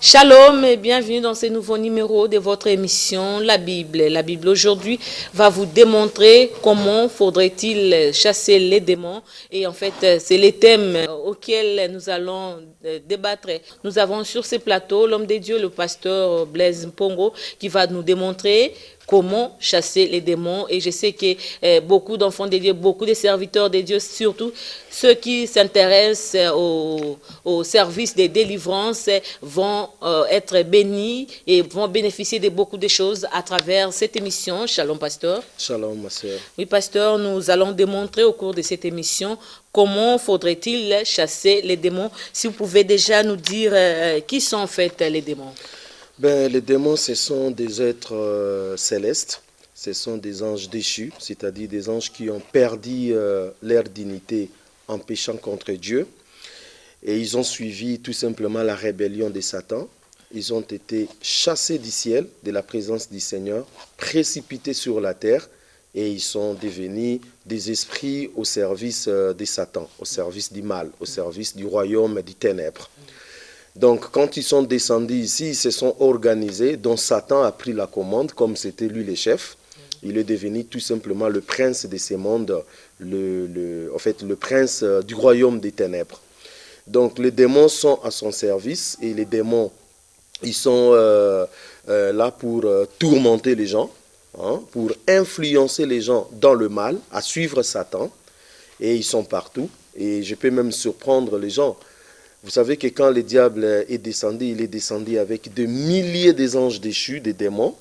Shalom et bienvenue dans ce nouveau numéro de votre émission La Bible. La Bible aujourd'hui va vous démontrer comment faudrait-il chasser les démons. Et en fait, c'est les thèmes auxquels nous allons débattre. Nous avons sur ce plateau l'homme de Dieu, le pasteur Blaise Mpongo, qui va nous démontrer comment chasser les démons. Et je sais que beaucoup d'enfants de Dieu, beaucoup de serviteurs de Dieu, surtout ceux qui s'intéressent au service de délivrance, vont être bénis et vont bénéficier de beaucoup de choses à travers cette émission. Shalom, pasteur. Shalom, ma sœur. Oui, pasteur, nous allons démontrer au cours de cette émission comment faudrait-il chasser les démons. Si vous pouvez déjà nous dire qui sont en fait les démons. Les démons, ce sont des êtres célestes, ce sont des anges déchus, c'est-à-dire des anges qui ont perdu leur dignité en péchant contre Dieu. Et ils ont suivi tout simplement la rébellion de Satan. Ils ont été chassés du ciel, de la présence du Seigneur, précipités sur la terre, et ils sont devenus des esprits au service de Satan, au service du mal, au service du royaume des ténèbres. Donc, quand ils sont descendus ici, ils se sont organisés, dont Satan a pris la commande, comme c'était lui le chef. Il est devenu tout simplement le prince de ces mondes, en fait, le prince du royaume des ténèbres. Donc, les démons sont à son service, et les démons, ils sont là pour tourmenter les gens, pour influencer les gens dans le mal, à suivre Satan, et ils sont partout. Et je peux même surprendre les gens. Vous savez que quand le diable est descendu, il est descendu avec des milliers d'anges déchus, des démons.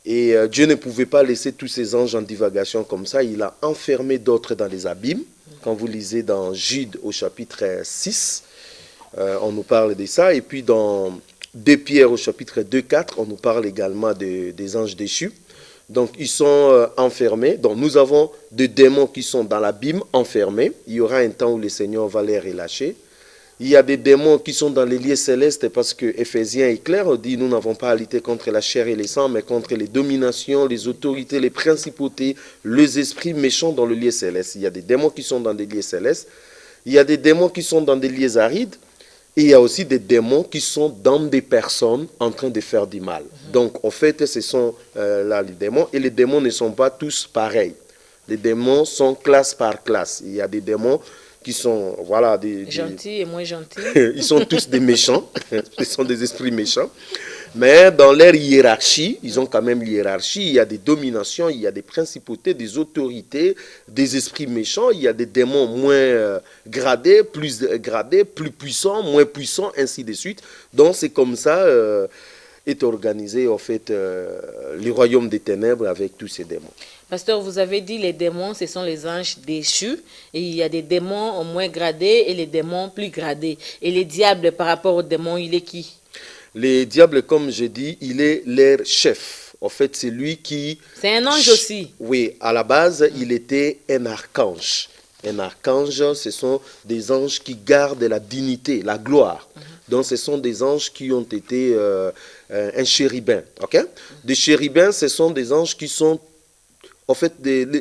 Et Dieu ne pouvait pas laisser tous ces anges en divagation comme ça. Il a enfermé d'autres dans les abîmes. Quand vous lisez dans Jude au chapitre 6, on nous parle de ça. Et puis dans 2 Pierre au chapitre 2-4, on nous parle également des anges déchus. Donc ils sont enfermés. Donc nous avons des démons qui sont dans l'abîme, enfermés. Il y aura un temps où le Seigneur va les relâcher. Il y a des démons qui sont dans les lieux célestes parce que Éphésiens est clair, on dit nous n'avons pas à lutter contre la chair et les sangs, mais contre les dominations, les autorités, les principautés, les esprits méchants dans le lieu céleste. Il y a des démons qui sont dans des lieux célestes, il y a des démons qui sont dans des lieux arides, et il y a aussi des démons qui sont dans des personnes en train de faire du mal. Donc en fait, ce sont là les démons, et les démons ne sont pas tous pareils. Les démons sont classe par classe. Il y a des démons qui sont, voilà, des gentils et moins gentils. Ils sont tous des méchants, ils sont des esprits méchants. Mais dans leur hiérarchie, ils ont quand même hiérarchie, il y a des dominations, il y a des principautés, des autorités, des esprits méchants, il y a des démons moins gradés, plus puissants, moins puissants, ainsi de suite. Donc c'est comme ça est organisé en fait le royaume des ténèbres avec tous ces démons. Pasteur, vous avez dit les démons, ce sont les anges déchus. Et il y a des démons moins gradés et les démons plus gradés. Et les diables, par rapport aux démons, il est qui? Les diables, comme je dis, il est leur chef. En fait, c'est lui qui... C'est un ange aussi. Oui, à la base, il était un archange. Un archange, ce sont des anges qui gardent la dignité, la gloire. Donc, ce sont des anges qui ont été un chérubin. Okay? Des chérubins, ce sont des anges qui sont en fait,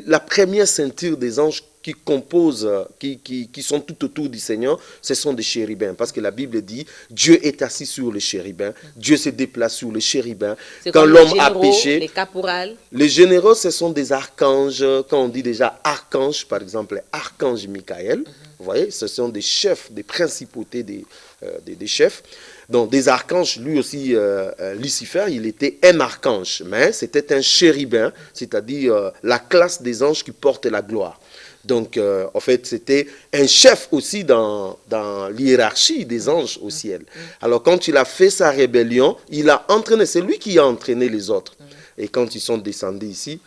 la première ceinture des anges qui composent, qui sont tout autour du Seigneur, ce sont des chérubins. Parce que la Bible dit, Dieu est assis sur les chérubins, Dieu se déplace sur les chérubins. Quand l'homme a péché, les caporales. Les généraux, ce sont des archanges. Quand on dit déjà archange, par exemple, archange Michael, vous voyez, ce sont des chefs, des principautés, des chefs. Donc, des archanges, lui aussi, Lucifer, il était un archange, mais c'était un chérubin, c'est-à-dire la classe des anges qui portent la gloire. Donc, en fait, c'était un chef aussi dans l'hiérarchie des anges au ciel. Alors, quand il a fait sa rébellion, il a entraîné, c'est lui qui a entraîné les autres. Et quand ils sont descendus ici,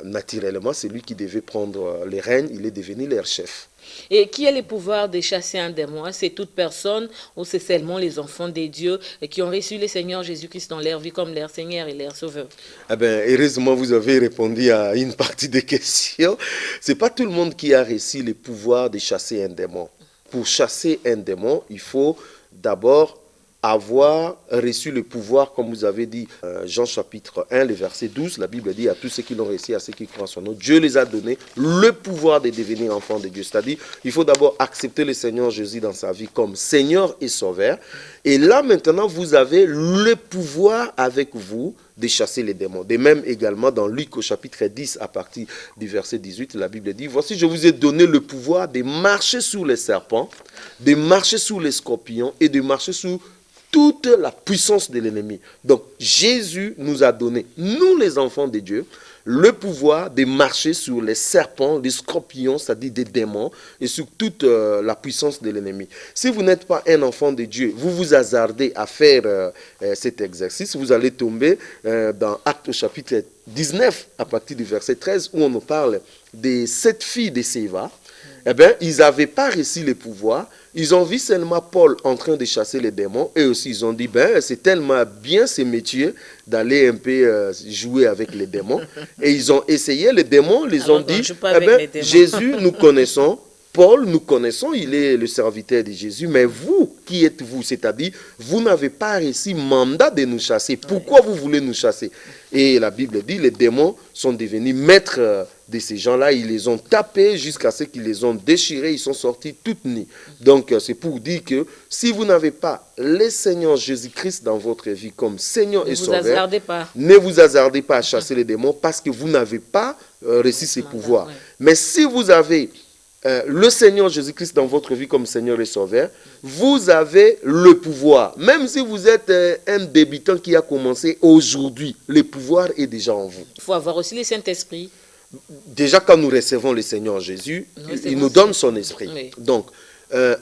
naturellement, c'est lui qui devait prendre les rênes, il est devenu leur chef. Et qui a le pouvoir de chasser un démon? C'est toute personne ou c'est seulement les enfants de Dieu qui ont reçu le Seigneur Jésus-Christ dans leur vie comme leur Seigneur et leur Sauveur? Eh bien, heureusement, vous avez répondu à une partie des questions. Ce n'est pas tout le monde qui a reçu le pouvoir de chasser un démon. Pour chasser un démon, il faut d'abord avoir reçu le pouvoir, comme vous avez dit, Jean chapitre 1, le verset 12, la Bible dit à tous ceux qui l'ont reçu, à ceux qui croient en son nom, Dieu les a donné le pouvoir de devenir enfants de Dieu. C'est-à-dire, il faut d'abord accepter le Seigneur Jésus dans sa vie comme Seigneur et Sauveur, Et là, maintenant, vous avez le pouvoir avec vous de chasser les démons. De même également dans Luc au chapitre 10, à partir du verset 18, la Bible dit, « Voici, je vous ai donné le pouvoir de marcher sur les serpents, de marcher sur les scorpions et de marcher sur toute la puissance de l'ennemi. » Donc, Jésus nous a donné, nous les enfants de Dieu, le pouvoir de marcher sur les serpents, les scorpions, c'est-à-dire des démons, et sur toute la puissance de l'ennemi. Si vous n'êtes pas un enfant de Dieu, vous vous hasardez à faire cet exercice, vous allez tomber dans Actes au chapitre 19, à partir du verset 13, où on nous parle des 7 filles de Séva. Eh bien, ils n'avaient pas reçu le pouvoir. Ils ont vu seulement Paul en train de chasser les démons. Et aussi, ils ont dit, ben, c'est tellement bien ce métier d'aller un peu jouer avec les démons. Et ils ont essayé, les démons, ils ont dit, eh bien, Jésus, nous connaissons. Paul, nous connaissons, il est le serviteur de Jésus. Mais vous, qui êtes-vous? C'est-à-dire, vous n'avez pas reçu mandat de nous chasser. Pourquoi vous voulez nous chasser? Et la Bible dit, les démons sont devenus maîtres de ces gens-là. Ils les ont tapés jusqu'à ce qu'ils les ont déchirés. Ils sont sortis toutes nus. Donc, c'est pour dire que si vous n'avez pas le Seigneur Jésus-Christ dans votre vie comme Seigneur et Sauveur, ne vous hasardez pas à chasser les démons parce que vous n'avez pas reçu ces pouvoirs. Mais si vous avez le Seigneur Jésus-Christ dans votre vie comme Seigneur et Sauveur, vous avez le pouvoir. Même si vous êtes un débutant qui a commencé aujourd'hui, le pouvoir est déjà en vous. Il faut avoir aussi le Saint-Esprit. Déjà, quand nous recevons le Seigneur Jésus, il nous donne son esprit. Oui. Donc,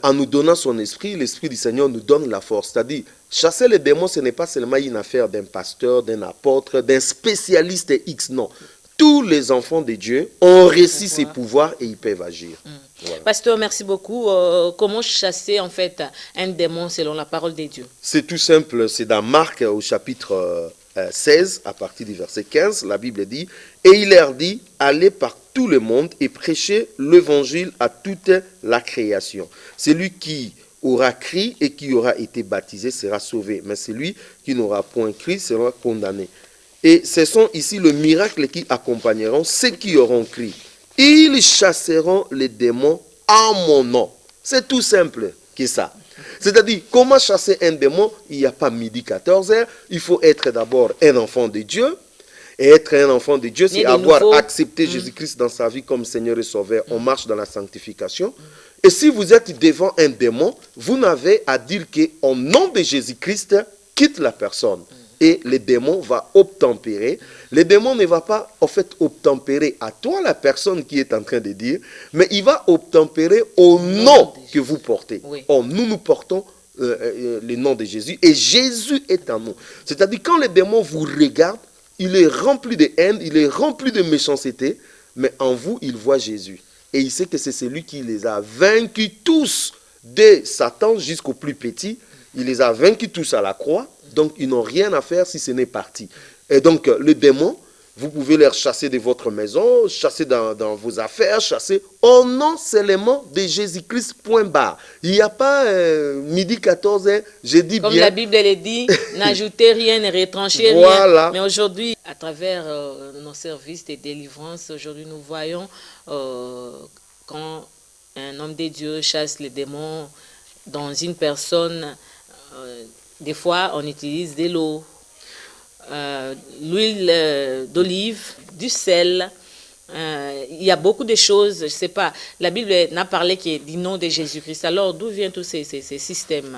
en nous donnant son esprit, l'esprit du Seigneur nous donne la force. C'est-à-dire, chasser les démons, ce n'est pas seulement une affaire d'un pasteur, d'un apôtre, d'un spécialiste X, non. Tous les enfants de Dieu ont reçu ces pouvoirs et ils peuvent agir. Voilà. Pasteur, merci beaucoup. Comment chasser en fait un démon selon la parole de Dieu? C'est tout simple. C'est dans Marc au chapitre 16, à partir du verset 15, la Bible dit, « Et il leur dit, allez par tout le monde et prêchez l'évangile à toute la création. Celui qui aura cru et qui aura été baptisé sera sauvé, mais celui qui n'aura point cru sera condamné. » Et ce sont ici le miracle qui accompagneront ceux qui auront cru. Ils chasseront les démons en mon nom. C'est tout simple que ça. C'est-à-dire, comment chasser un démon? Il n'y a pas midi 14h. Il faut être d'abord un enfant de Dieu. Et être un enfant de Dieu, c'est avoir accepté Jésus-Christ dans sa vie comme Seigneur et Sauveur. On marche dans la sanctification. Et si vous êtes devant un démon, vous n'avez à dire qu'au nom de Jésus-Christ, quitte la personne. Et le démon va obtempérer. Le démon ne va pas, en fait, obtempérer à toi, la personne qui est en train de dire, mais il va obtempérer au nom que vous portez. Oui. Or, nous portons le nom de Jésus et Jésus est en nous. C'est-à-dire, quand le démon vous regarde, il est rempli de haine, il est rempli de méchanceté, mais en vous, il voit Jésus. Et il sait que c'est celui qui les a vaincus tous, de Satan jusqu'au plus petit. Il les a vaincus tous à la croix. Donc, ils n'ont rien à faire si ce n'est parti. Et donc, les démons, vous pouvez les chasser de votre maison, chasser dans vos affaires, chasser au nom seulement de Jésus-Christ, point barre. Il n'y a pas midi 14h, je dis comme bien. Comme la Bible le dit, n'ajoutez rien, ne retranchez voilà. Rien. Mais aujourd'hui, à travers nos services de délivrance, aujourd'hui, nous voyons quand un homme de Dieu chasse les démons dans une personne. Des fois, on utilise de l'eau, l'huile d'olive, du sel. Il y a beaucoup de choses, je ne sais pas. La Bible n'a parlé que du nom de Jésus-Christ. Alors, d'où viennent tous ces systèmes?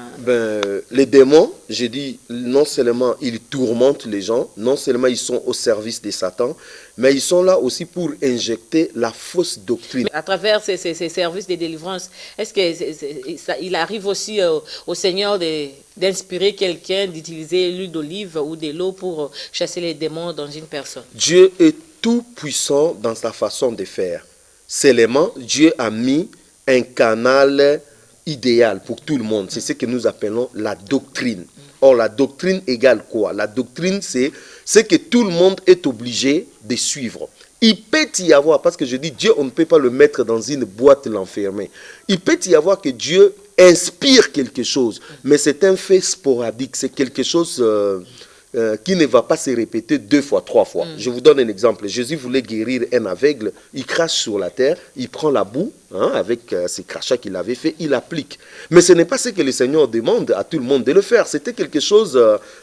Les démons, j'ai dit, non seulement ils tourmentent les gens, non seulement ils sont au service de Satan, mais ils sont là aussi pour injecter la fausse doctrine. Mais à travers ces services de délivrance, est-ce qu'il arrive aussi au Seigneur d'inspirer quelqu'un d'utiliser l'huile d'olive ou de l'eau pour chasser les démons dans une personne? Dieu est tout puissant dans sa façon de faire. Seulement, Dieu a mis un canal idéal pour tout le monde. C'est ce que nous appelons la doctrine. Or, la doctrine égale quoi? La doctrine, c'est ce que tout le monde est obligé de suivre. Il peut y avoir, parce que je dis Dieu, on ne peut pas le mettre dans une boîte, l'enfermer. Il peut y avoir que Dieu inspire quelque chose, mais c'est un fait sporadique. C'est quelque chose qui ne va pas se répéter 2 fois, 3 fois. Je vous donne un exemple. Jésus voulait guérir un aveugle. Il crache sur la terre, il prend la boue, hein, avec ces crachats qu'il avait fait, il applique. Mais ce n'est pas ce que le Seigneur demande à tout le monde de le faire. C'était quelque chose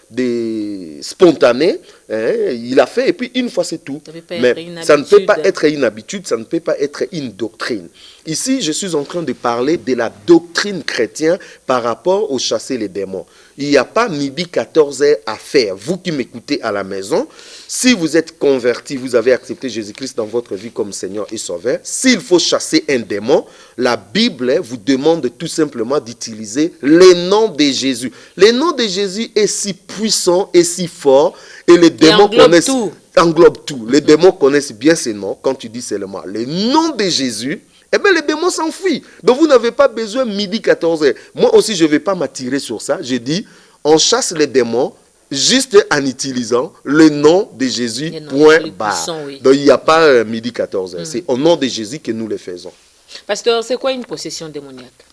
de spontané. Hein, il a fait et puis une fois c'est tout. Mais ça ne peut pas être une habitude, ça ne peut pas être une doctrine. Ici, je suis en train de parler de la doctrine chrétienne par rapport au chasser les démons. Il n'y a pas midi 14h à faire. Vous qui m'écoutez à la maison, si vous êtes converti, vous avez accepté Jésus-Christ dans votre vie comme Seigneur et Sauveur, s'il faut chasser un démon, la Bible vous demande tout simplement d'utiliser le nom de Jésus. Le nom de Jésus est si puissant et si fort et les démons connaissent tout. Englobe tout. Les démons connaissent bien ces noms. Quand tu dis seulement le nom de Jésus, eh bien, les démons s'enfuient. Donc, vous n'avez pas besoin midi 14h. Moi aussi, je ne vais pas m'attirer sur ça. Je dis, on chasse les démons juste en utilisant le nom de Jésus, point barre. Oui. Donc, il n'y a pas midi 14h. C'est au nom de Jésus que nous le faisons. Pasteur, c'est quoi une possession démoniaque?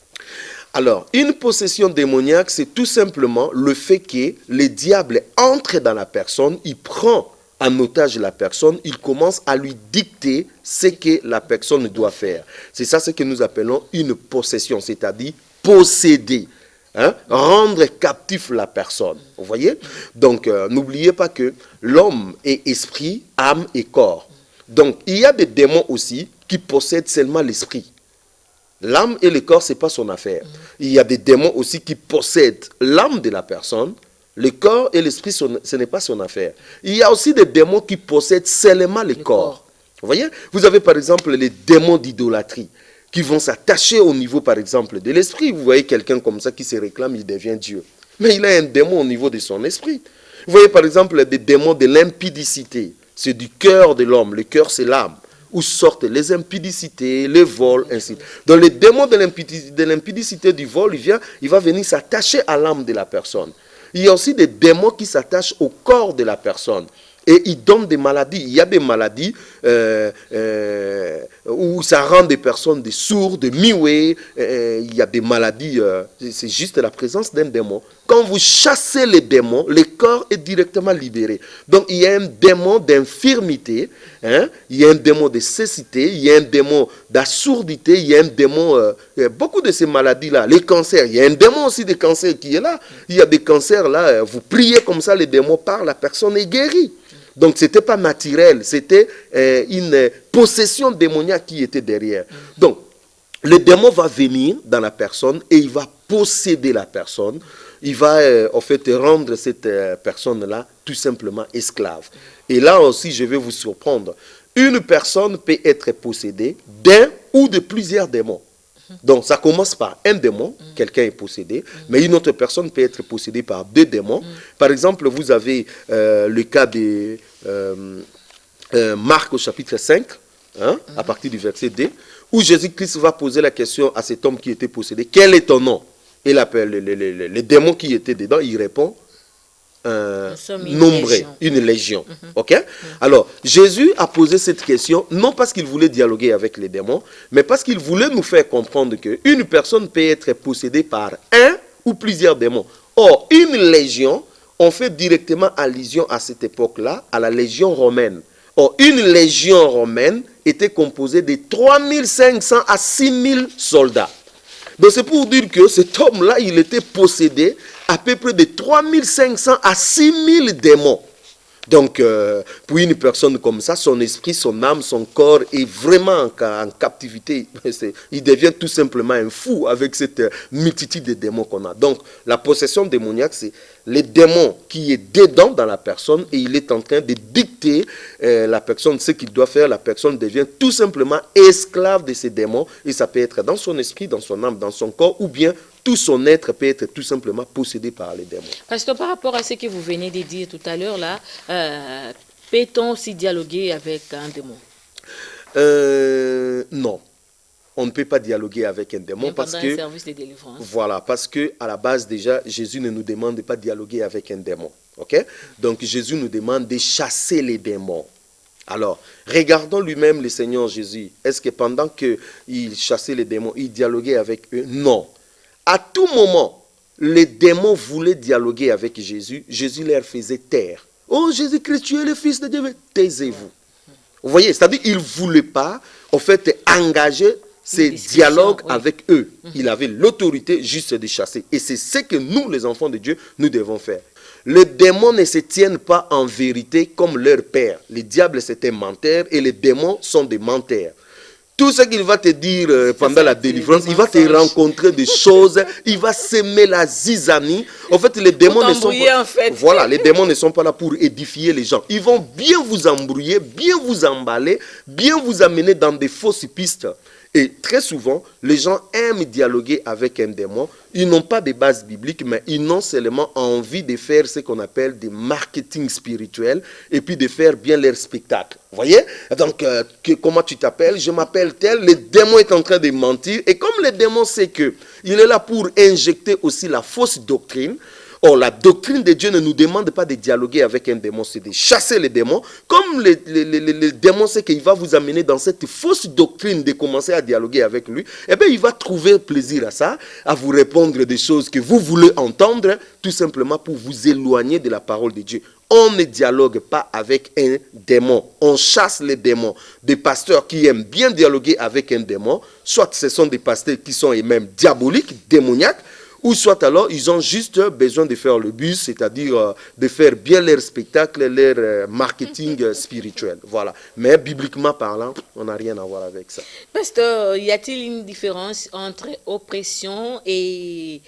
Alors, une possession démoniaque, c'est tout simplement le fait que le diable entre dans la personne, il prend en otage la personne, il commence à lui dicter ce que la personne doit faire. C'est ça ce que nous appelons une possession, c'est-à-dire posséder, hein, rendre captif la personne. Vous voyez? Donc, n'oubliez pas que l'homme est esprit, âme et corps. Donc, il y a des démons aussi qui possèdent seulement l'esprit. L'âme et le corps, ce n'est pas son affaire. Il y a des démons aussi qui possèdent l'âme de la personne. Le corps et l'esprit, ce n'est pas son affaire. Il y a aussi des démons qui possèdent seulement le corps. Vous voyez? Vous avez par exemple les démons d'idolâtrie qui vont s'attacher au niveau par exemple de l'esprit. Vous voyez quelqu'un comme ça qui se réclame, il devient Dieu. Mais il a un démon au niveau de son esprit. Vous voyez par exemple des démons de l'impudicité. C'est du cœur de l'homme. Le cœur, c'est l'âme. Où sortent les impudicités, les vols, ainsi. Donc le démon de l'impudicité du vol, il va venir s'attacher à l'âme de la personne. Il y a aussi des démons qui s'attachent au corps de la personne. Et ils donnent des maladies. Il y a des maladies où ça rend des personnes des sourds, des muets. Il y a des maladies, c'est juste la présence d'un démon. Quand vous chassez les démons, le corps est directement libéré. Donc il y a un démon d'infirmité, hein? Il y a un démon de cécité, il y a un démon d'assourdité, il y a un démon, beaucoup de ces maladies-là. Les cancers, il y a un démon aussi des cancers qui est là. Il y a des cancers là, vous priez comme ça, les démons parlent, la personne est guérie. Donc, ce n'était pas naturel, c'était une possession démoniaque qui était derrière. Donc, le démon va venir dans la personne et il va posséder la personne. Il va, en fait, rendre cette personne-là tout simplement esclave. Et là aussi, je vais vous surprendre. Une personne peut être possédée d'un ou de plusieurs démons. Donc, ça commence par un démon, quelqu'un est possédé, mais une autre personne peut être possédée par deux démons. Par exemple, vous avez le cas de Marc au chapitre 5, hein, à partir du verset 2, où Jésus-Christ va poser la question à cet homme qui était possédé, quel est ton nom? Et les démons qui étaient dedans, il répond, nombreux, une légion. Ok? Alors, Jésus a posé cette question, non parce qu'il voulait dialoguer avec les démons, mais parce qu'il voulait nous faire comprendre qu'une personne peut être possédée par un ou plusieurs démons. Or, une légion, on fait directement allusion à cette époque-là, à la légion romaine. Or, une légion romaine était composée de 3500 à 6000 soldats. Donc, c'est pour dire que cet homme-là, il était possédé à peu près de 3500 à 6000 démons. Donc, pour une personne comme ça, son esprit, son âme, son corps est vraiment en captivité. Il devient tout simplement un fou avec cette multitude de démons qu'on a. Donc, la possession démoniaque, c'est le démon qui est dedans dans la personne et il est en train de dicter la personne ce qu'il doit faire. La personne devient tout simplement esclave de ces démons et ça peut être dans son esprit, dans son âme, dans son corps ou bien tout son être peut être tout simplement possédé par les démons. Pasteur, par rapport à ce que vous venez de dire tout à l'heure, là, peut-on aussi dialoguer avec un démon? Non. On ne peut pas dialoguer avec un démon. Même parce pendant que, un service de délivrance. Voilà, parce que à la base déjà, Jésus ne nous demande pas de dialoguer avec un démon. Okay? Donc Jésus nous demande de chasser les démons. Alors, regardons lui-même le Seigneur Jésus. Est-ce que pendant qu'il chassait les démons, il dialoguait avec eux? Non. À tout moment, les démons voulaient dialoguer avec Jésus. Jésus leur faisait taire. Oh Jésus-Christ, tu es le Fils de Dieu, taisez-vous. Vous voyez, c'est-à-dire qu'il ne voulait pas, en fait, engager c'est dialogue avec eux. Il avait l'autorité juste de chasser. Et c'est ce que nous, les enfants de Dieu, nous devons faire. Les démons ne se tiennent pas en vérité comme leur père. Les diables, c'est un menteur et les démons sont des menteurs. Tout ce qu'il va te dire pendant la délivrance, il va te rencontrer des choses, il va semer la zizanie. En fait, les démons ne sont pas, voilà, les démons ne sont pas là pour édifier les gens. Ils vont bien vous embrouiller, bien vous emballer, bien vous amener dans des fausses pistes. Et très souvent, les gens aiment dialoguer avec un démon. Ils n'ont pas de base biblique, mais ils ont seulement envie de faire ce qu'on appelle des marketing spirituels et puis de faire bien leur spectacle. Vous voyez? Donc, comment tu t'appelles? Je m'appelle tel. Le démon est en train de mentir. Et comme le démon sait qu'il est là pour injecter aussi la fausse doctrine, or, la doctrine de Dieu ne nous demande pas de dialoguer avec un démon, c'est de chasser les démons. Comme le démon sait qu'il va vous amener dans cette fausse doctrine de commencer à dialoguer avec lui, eh bien, il va trouver plaisir à ça, à vous répondre des choses que vous voulez entendre, tout simplement pour vous éloigner de la parole de Dieu. On ne dialogue pas avec un démon. On chasse les démons. Des pasteurs qui aiment bien dialoguer avec un démon, soit ce sont des pasteurs qui sont eux-mêmes diaboliques, démoniaques, ou soit alors, ils ont juste besoin de faire le bus, c'est-à-dire de faire bien leur spectacle, leur marketing spirituel. Voilà. Mais bibliquement parlant, on n'a rien à voir avec ça. Pasteur, y a-t-il une différence entre oppression et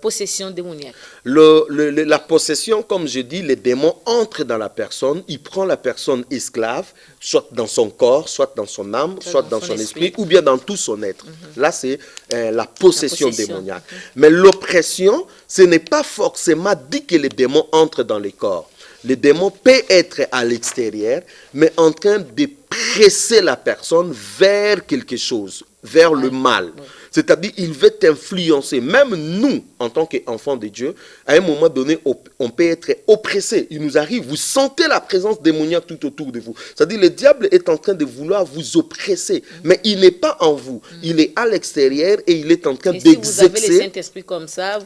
possession démoniaque? La possession, comme je dis, les démons entrent dans la personne, il prend la personne esclave, soit dans son corps, soit dans son âme, soit dans son esprit, ou bien dans tout son être. Là, c'est la possession démoniaque. Mais l'oppression, ce n'est pas forcément dit que les démons entrent dans les corps. Le démon peut être à l'extérieur, mais en train de presser la personne vers quelque chose, vers le mal. C'est-à-dire, il veut t'influencer. Même nous, en tant qu'enfants de Dieu, à un moment donné, on peut être oppressé. Il nous arrive, vous sentez la présence démoniaque tout autour de vous. C'est-à-dire, le diable est en train de vouloir vous oppresser. Mais il n'est pas en vous. Il est à l'extérieur et il est en train d'exercer. Si vous avez le Saint-Esprit comme ça,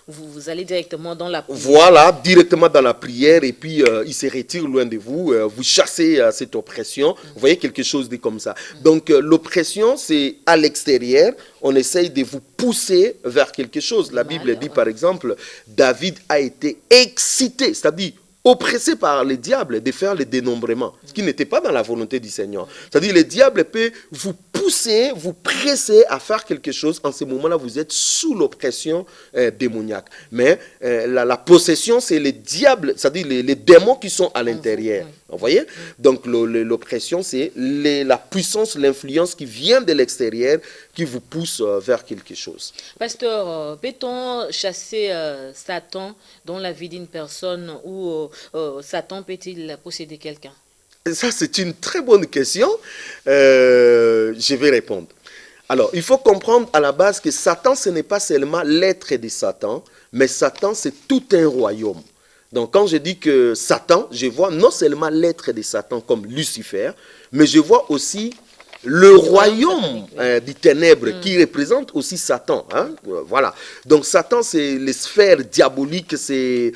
vous allez directement dans la prière. Voilà, directement dans la prière. Et puis, il se retire loin de vous. Vous chassez cette oppression. Vous voyez quelque chose de comme ça. Donc, l'oppression, c'est à l'extérieur. On essaye de vous pousser vers quelque chose. La Bible dit par exemple, David a été excité, c'est-à-dire oppressé par le diable de faire le dénombrement, ce qui n'était pas dans la volonté du Seigneur. C'est-à-dire le diable peut vous pousser, vous presser à faire quelque chose. En ce moment-là, vous êtes sous l'oppression démoniaque. Mais la possession, c'est les diables, c'est-à-dire les démons qui sont à l'intérieur. Vous voyez? Donc l'oppression, c'est la puissance, l'influence qui vient de l'extérieur, qui vous pousse vers quelque chose. Pasteur, peut-on chasser Satan dans la vie d'une personne ou Satan peut-il posséder quelqu'un? Ça, c'est une très bonne question. Je vais répondre. Alors, il faut comprendre à la base que Satan, ce n'est pas seulement l'être de Satan, mais Satan, c'est tout un royaume. Donc, quand je dis que Satan, je vois non seulement l'être de Satan comme Lucifer, mais je vois aussi le royaume des ténèbres qui représente aussi Satan. Hein? Voilà. Donc Satan, c'est les sphères diaboliques, c'est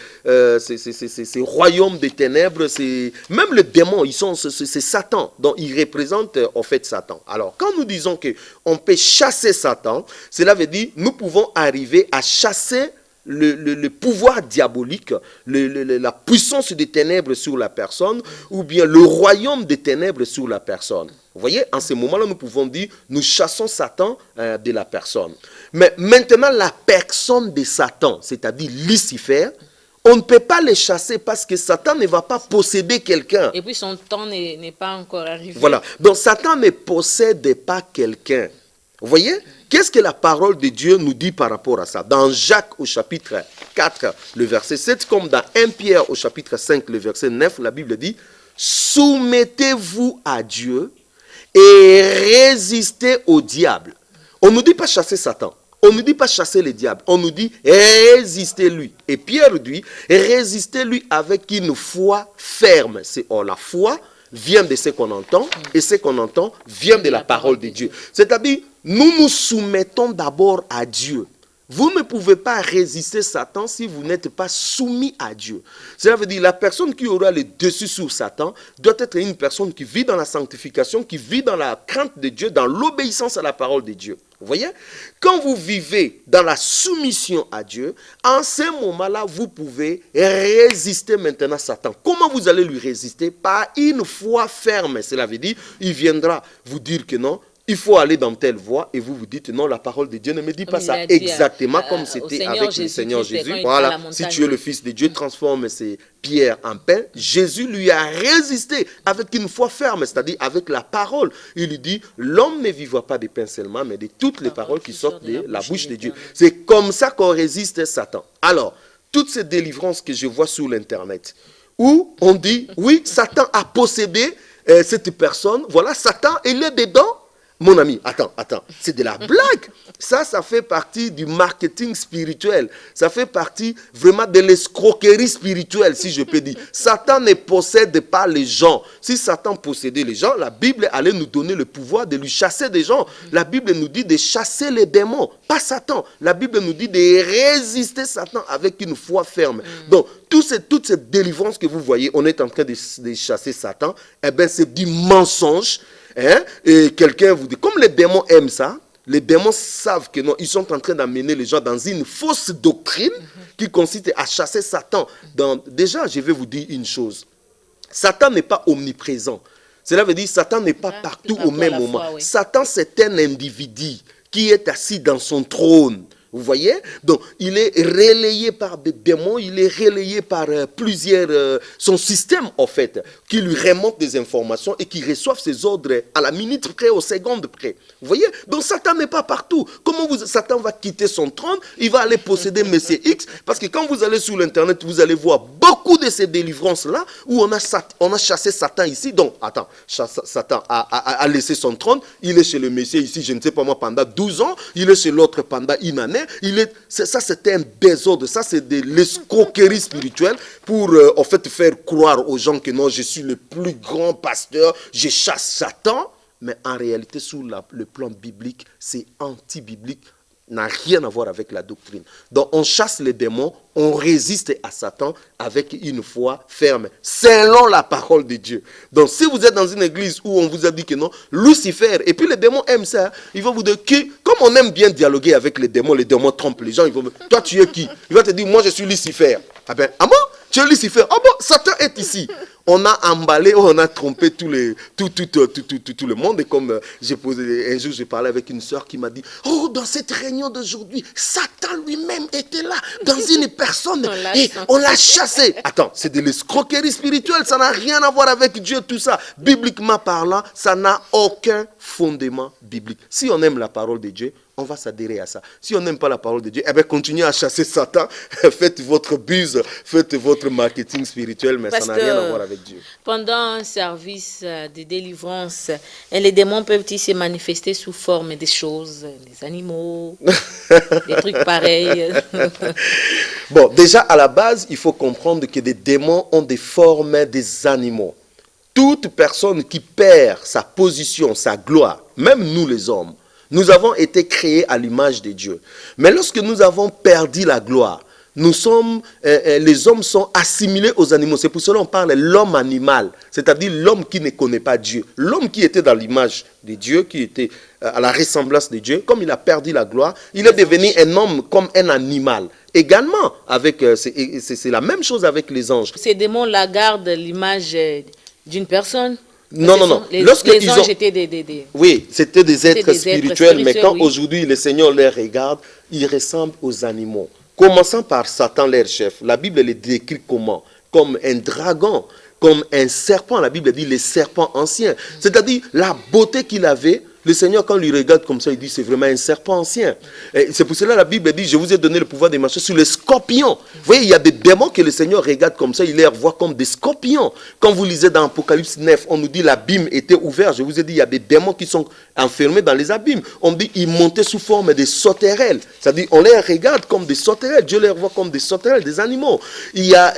royaume des ténèbres, c'est même les démons, c'est Satan. Donc il représente en fait Satan. Alors quand nous disons que on peut chasser Satan, cela veut dire nous pouvons arriver à chasser le pouvoir diabolique, la puissance des ténèbres sur la personne, ou bien le royaume des ténèbres sur la personne. Vous voyez, en ce moment-là, nous pouvons dire, nous chassons Satan de la personne. Mais maintenant, la personne de Satan, c'est-à-dire Lucifer, on ne peut pas les chasser parce que Satan ne va pas posséder quelqu'un. Et puis son temps n'est pas encore arrivé. Voilà, donc Satan ne possède pas quelqu'un. Vous voyez? Qu'est-ce que la parole de Dieu nous dit par rapport à ça? Dans Jacques au chapitre 4, le verset 7, comme dans 1 Pierre au chapitre 5, le verset 9, la Bible dit « Soumettez-vous à Dieu et résistez au diable. » On ne nous dit pas chasser Satan. On ne nous dit pas chasser le diable. On nous dit résistez-lui. Et Pierre dit résistez-lui avec une foi ferme. La foi vient de ce qu'on entend et ce qu'on entend vient de la parole de Dieu. C'est-à-dire, nous nous soumettons d'abord à Dieu. Vous ne pouvez pas résister Satan si vous n'êtes pas soumis à Dieu. Cela veut dire la personne qui aura le dessus sur Satan doit être une personne qui vit dans la sanctification, qui vit dans la crainte de Dieu, dans l'obéissance à la parole de Dieu. Vous voyez? Quand vous vivez dans la soumission à Dieu, en ce moment-là, vous pouvez résister maintenant à Satan. Comment vous allez lui résister? Par une foi ferme. Cela veut dire, il viendra vous dire que non, il faut aller dans telle voie et vous vous dites non, la parole de Dieu ne me dit pas ça exactement comme c'était avec le Seigneur Jésus. Voilà, si tu es le Fils de Dieu, transforme ces pierres en pain. Jésus lui a résisté avec une foi ferme, c'est-à-dire avec la parole. Il lui dit, l'homme ne vivra pas de pain seulement, mais de toutes les paroles qui sortent de la bouche de Dieu. C'est comme ça qu'on résiste à Satan. Alors, toutes ces délivrances que je vois sur l'Internet, où on dit, oui, Satan a possédé cette personne, voilà, Satan, il est dedans. Mon ami, attends, c'est de la blague. Ça fait partie du marketing spirituel. Ça fait partie vraiment de l'escroquerie spirituelle, si je peux dire. Satan ne possède pas les gens. Si Satan possédait les gens, la Bible allait nous donner le pouvoir de lui chasser des gens. La Bible nous dit de chasser les démons, pas Satan. La Bible nous dit de résister Satan avec une foi ferme. Donc, toute cette délivrance que vous voyez, on est en train de chasser Satan, eh bien, c'est du mensonge. Hein? Et quelqu'un vous dit, comme les démons aiment ça, les démons savent que non, ils sont en train d'amener les gens dans une fausse doctrine qui consiste à chasser Satan. Déjà, je vais vous dire une chose. Satan n'est pas omniprésent. Cela veut dire que Satan n'est pas partout au même moment. Oui. Satan, c'est un individu qui est assis dans son trône. Vous voyez? Donc, il est relayé par des démons, il est relayé par son système, en fait, qui lui remonte des informations et qui reçoivent ses ordres à la minute près, aux secondes près. Vous voyez? Donc, Satan n'est pas partout. Comment Satan va quitter son trône? Il va aller posséder Messie X, parce que quand vous allez sur l'Internet, vous allez voir beaucoup de ces délivrances-là, où on a chassé Satan ici. Donc, attends, Satan a laissé son trône, il est chez le Messie ici, je ne sais pas moi, pendant 12 ans, il est chez l'autre pendant une année. Ça, c'était un désordre, ça, c'est de l'escroquerie spirituelle pour en fait faire croire aux gens que non, je suis le plus grand pasteur, je chasse Satan. Mais en réalité, sur le plan biblique, c'est anti-biblique, n'a rien à voir avec la doctrine. Donc, on chasse les démons, on résiste à Satan avec une foi ferme, selon la parole de Dieu. Donc, si vous êtes dans une église où on vous a dit que non, Lucifer, et puis les démons aiment ça, ils vont vous dire que, comme on aime bien dialoguer avec les démons trompent les gens, ils vont dire, toi tu es qui? Il va te dire, moi je suis Lucifer. Ah ben, ah bon? Tu es Lucifer? Ah bon, Satan est ici. On a emballé, on a trompé tout le monde. Et comme un jour, j'ai parlé avec une sœur qui m'a dit, oh, dans cette réunion d'aujourd'hui, Satan lui-même était là, dans une personne, et on l'a chassé. Attends, c'est de l'escroquerie spirituelle, ça n'a rien à voir avec Dieu, tout ça. Bibliquement parlant, ça n'a aucun fondement biblique. Si on aime la parole de Dieu, on va s'adhérer à ça. Si on n'aime pas la parole de Dieu, eh bien, continuez à chasser Satan, faites votre buse, faites votre marketing spirituel, mais ça n'a rien à voir avec Dieu. Pendant un service de délivrance, les démons peuvent-ils se manifester sous forme des choses, des animaux, des trucs pareils? Bon, déjà, à la base, il faut comprendre que des démons ont des formes des animaux. Toute personne qui perd sa position, sa gloire, même nous les hommes, nous avons été créés à l'image de Dieu. Mais lorsque nous avons perdu la gloire, les hommes sont assimilés aux animaux. C'est pour cela qu'on parle de l'homme animal, c'est-à-dire l'homme qui ne connaît pas Dieu. L'homme qui était dans l'image de Dieu, qui était à la ressemblance de Dieu, comme il a perdu la gloire, il est devenu un homme comme un animal. Également, c'est la même chose avec les anges. Ces démons-là gardent l'image d'une personne? Non. Les anges étaient des... Oui, c'était des êtres spirituels, mais quand aujourd'hui le Seigneur les regarde, ils ressemblent aux animaux. Commençant par Satan, leur chef. La Bible les décrit comment? Comme un dragon, comme un serpent. La Bible dit les serpents anciens. C'est-à-dire la beauté qu'il avait. Le Seigneur, quand il regarde comme ça, il dit c'est vraiment un serpent ancien. C'est pour cela que la Bible dit, je vous ai donné le pouvoir de marcher sur les scorpions. Vous voyez, il y a des démons que le Seigneur regarde comme ça, il les voit comme des scorpions. Quand vous lisez dans Apocalypse 9, on nous dit l'abîme était ouvert. Je vous ai dit, il y a des démons qui sont enfermés dans les abîmes. On dit, ils montaient sous forme de sauterelles. C'est-à-dire, on les regarde comme des sauterelles. Dieu les voit comme des sauterelles, des animaux. Il y a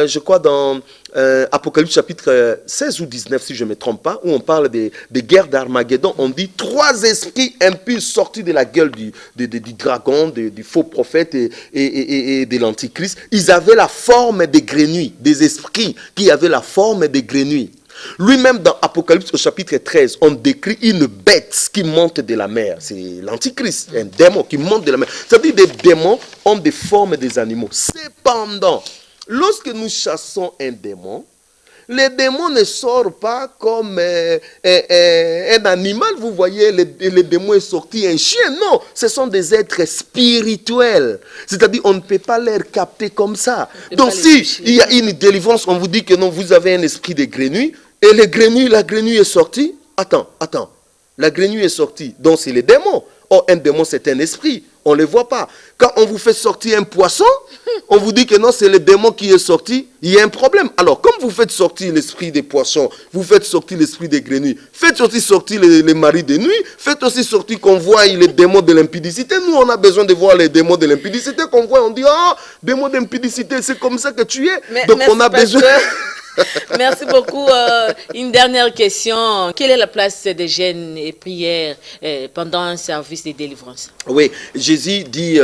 je crois dans Apocalypse chapitre 16 ou 19, si je ne me trompe pas, où on parle des guerres d'Armageddon, on dit 3 esprits impurs sortis de la gueule du dragon, du faux prophète et de l'antichrist. Ils avaient la forme des grenouilles, des esprits qui avaient la forme des grenouilles. Lui-même, dans Apocalypse au chapitre 13, on décrit une bête qui monte de la mer. C'est l'antichrist, un démon qui monte de la mer. C'est-à-dire que des démons ont des formes des animaux. Cependant, lorsque nous chassons un démon, les démons ne sortent pas comme un animal. Vous voyez, le démon est sorti un chien. Non, ce sont des êtres spirituels. C'est-à-dire on ne peut pas les capter comme ça. Donc si il y a une délivrance, on vous dit que non, vous avez un esprit de grenouille, et la grenouille est sortie. Attends. La grenouille est sortie. Donc c'est les démons. Or, un démon, c'est un esprit. On ne le voit pas. Quand on vous fait sortir un poisson, on vous dit que non, c'est le démon qui est sorti. Il y a un problème. Alors, comme vous faites sortir l'esprit des poissons, vous faites sortir l'esprit des grenouilles, faites aussi sortir les maris de nuit, faites aussi sortir qu'on voit les démons de l'impudicité. Nous, on a besoin de voir les démons de l'impudicité qu'on voit. On dit, ah, démon d'impudicité, c'est comme ça que tu es. Donc, on a besoin... Merci beaucoup. Une dernière question. Quelle est la place des jeûnes et prières pendant un service de délivrance? Oui, Jésus dit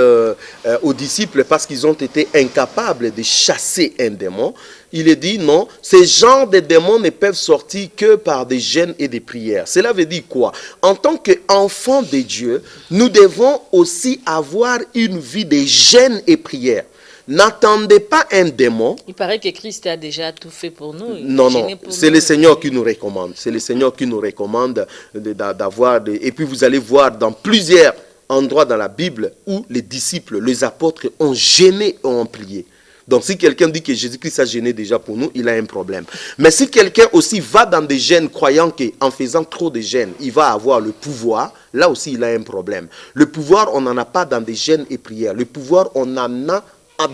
aux disciples, parce qu'ils ont été incapables de chasser un démon, il est dit non, ces genres de démons ne peuvent sortir que par des jeûnes et des prières. Cela veut dire quoi? En tant qu'enfants de Dieu, nous devons aussi avoir une vie de jeûne et prières. N'attendez pas un démon. Il paraît que Christ a déjà tout fait pour nous. Non, c'est le Seigneur qui nous recommande. C'est le Seigneur qui nous recommande d'avoir... Et puis vous allez voir dans plusieurs endroits dans la Bible où les disciples, les apôtres ont jeûné et ont prié. Donc si quelqu'un dit que Jésus-Christ a jeûné déjà pour nous, il a un problème. Mais si quelqu'un aussi va dans des jeûnes croyant qu'en faisant trop de jeûnes, il va avoir le pouvoir, là aussi il a un problème. Le pouvoir, on n'en a pas dans des jeûnes et prières. Le pouvoir, on en a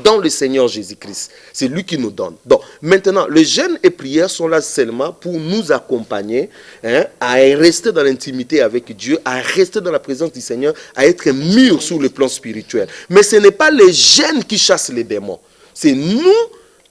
dans le Seigneur Jésus-Christ. C'est lui qui nous donne. Donc, maintenant, les jeûnes et prières sont là seulement pour nous accompagner à rester dans l'intimité avec Dieu, à rester dans la présence du Seigneur, à être mûrs sur le plan spirituel. Mais ce n'est pas les jeûnes qui chassent les démons. C'est nous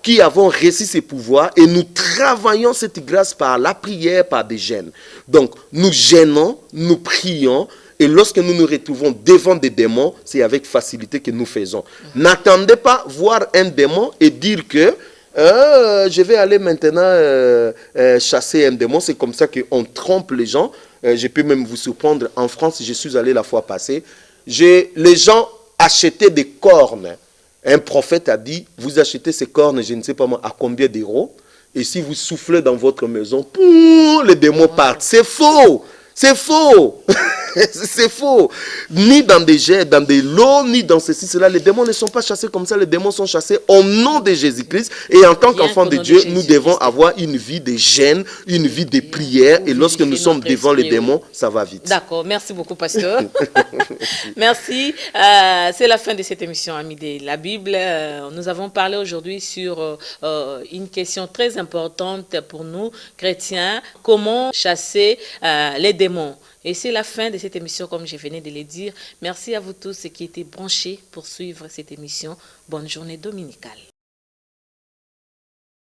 qui avons reçu ces pouvoirs et nous travaillons cette grâce par la prière, par des jeûnes. Donc, nous jeûnons, nous prions. Et lorsque nous nous retrouvons devant des démons, c'est avec facilité que nous faisons. N'attendez pas voir un démon et dire que je vais aller maintenant chasser un démon. C'est comme ça qu'on trompe les gens. Je peux même vous surprendre. En France, je suis allé la fois passée. Les gens achetaient des cornes. Un prophète a dit, vous achetez ces cornes, je ne sais pas moi, à combien d'euros? Et si vous soufflez dans votre maison, les démons partent. C'est faux. C'est faux. C'est faux. Ni dans des jets, dans des lots, ni dans ceci, cela. Les démons ne sont pas chassés comme ça. Les démons sont chassés au nom de Jésus-Christ. Et en tant qu'enfants de Dieu, nous devons avoir une vie de jeûne, une vie de prière. Et lorsque nous sommes devant les démons, ça va vite. D'accord. Merci beaucoup, pasteur. Merci. C'est la fin de cette émission, Amis de la Bible. Nous avons parlé aujourd'hui sur une question très importante pour nous, chrétiens. Comment chasser les démons? Et c'est la fin de cette émission, comme je venais de le dire. Merci à vous tous qui étaient branchés pour suivre cette émission. Bonne journée dominicale.